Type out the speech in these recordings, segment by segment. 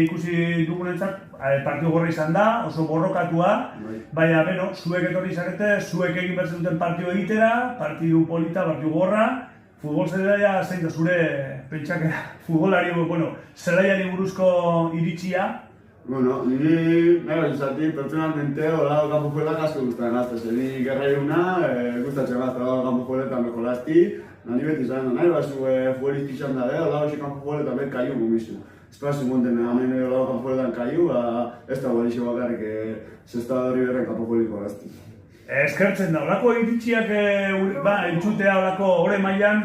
ikusi dugunentzat, partidu gorra izan da, oso borrokatua, baina, beno, zuek etorri zarete, zuek egin behar duten partidu egitera, partidu polita, partidu gorra, futbol zelaia zein da zure pentsakera, futbolari, bueno, zelaiari buruzko iritsia. Bueno, niri, izati, personalmente, hola, campo fuera asko gustatzen azte, ni gerrairuna, gustatzen gazta, campo fuera eta mejolasti, nani beti izan da, nahi bazu futbolisti izan da, hola, hoxe campo fuera eta bet kaiu gumizu. Espazio monten, hemen hola, campo fuera eta kaiu, ez da balixo bakarrik, zesta hori berren campo fuera ikolazti. Eskertzen da, horako iritziak entzutea horako ore mailan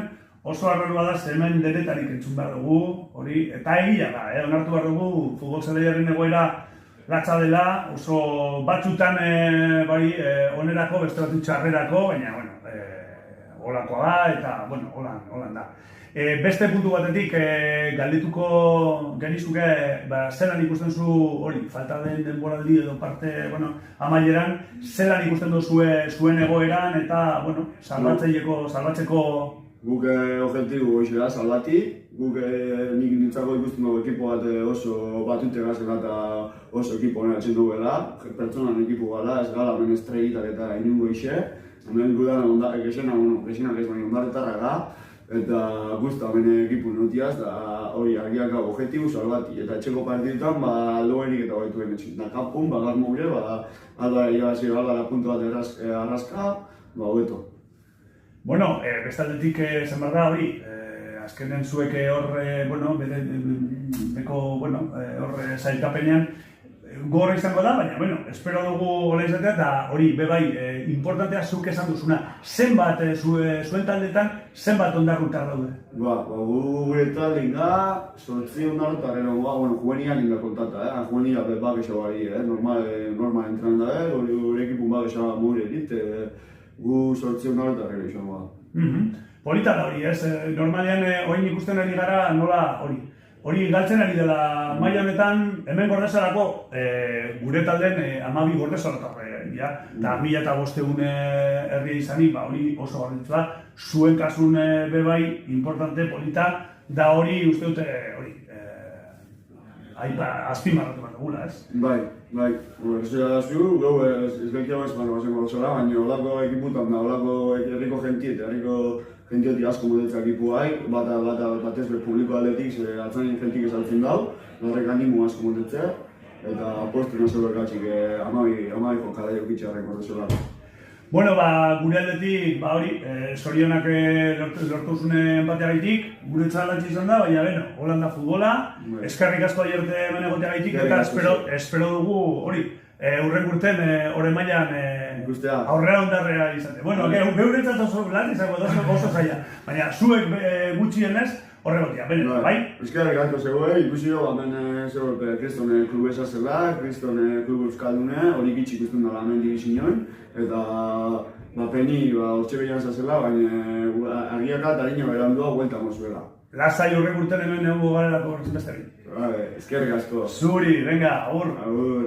oso arraroa da, hemen denetarik entzun behar dugu, hori, eta egia da, onartu behar dugu, futbol zelaiaren egoera latza dela, oso batzutan onerako, beste batzu txarrerako, baina, bueno, holakoa da, eta, bueno, holan da. Beste puntu batetik, galdetuko genizuke, zelan ikusten zu hori, falta den denboraldi edo parte, bueno, amaieran, zelan ikusten du zuen egoeran, eta, bueno, salbatzeko. Guk objektibu goizela, salbati, guk nik nintzako ikusten dugu ekipo bat oso batute gazela eta oso ekipo hona atxen duguela, pertsonan ekipo gala, ez gala, hemen estregitak eta inungo ixe, hemen gudan gexenak ez baina ondaretarra da, eta guzta hemen ekipu notiaz, da hori argiak objektibu salbati, eta etxeko partidutan aldoenik eta baituen etxin. Da kapun, garmo gure, alda irabazi gala puntu bat arraska, hobeto. Bueno, bestaldetik esan behar da hori, azkenen zuek hor, bueno, hor zailkapenean gorra izango da, baina, bueno, espero dugu gola izatea, eta hori, bebai, importantea zuk esan duzuna, zenbat, zuen taldetan, zenbat ondarrutar daude? Gure taldein da, 8 ondarrutar, bueno, juvenial inda kontata, juvenial bakesa bari, normal entran da, gure ekipun bakesa mure dit, gu 8 ondarrutar ere izango da. Polita da hori, ez? Normalean, orain ikusten ari gara, nola hori. Hori galtzen ari dela maila honetan, hemen Gordezarako gure talden 12 Gordezarako dira, eta 1500 herria izanik, hori oso garrantzitsua da. Zuen kasun bebai, importante, polita, da hori uste dute hori azpimarratu bat dugula, ez? Bai, ez da zu, gau ez bekia bezman bazen gozora, baina holako ekiputan da, holako herriko jentiet, herriko jentiotik asko modetzak ekipu hai, batez publiko aldetik, atzain jentik esaltzen dau, horrek animu asko modetzea, eta postu nazo bergatxik 12 jokala jokitxarren Gordezarako. Bueno, gure aldetik, hori, zorionak lortuzunen bateagaitik, gure txalatxe izan da, baina beno, Holanda futbola, eskerrik asko aierte hemen egoteagaitik, eta espero dugu, hori, hurren urten, hori mailan aurrera ondarrea izate. Bueno, geuretzat oso lan izango oso zaila, baina zuek gutxienez, horregotia, bene, bai? Eskerrik asko zegoen, ikusi dugu, hemen zegoen Kriston klubu esazela, Kriston klubu euskaldune, hori gitxik ikusten dara hemen divizioen, eta peni hortxe behian zazela, baina argiak eta harina berandua huelta mozuela. Lasai horrek urten hemen egongo garelako besterik. Eskerrik asko. Zuri, venga, agur. Agur.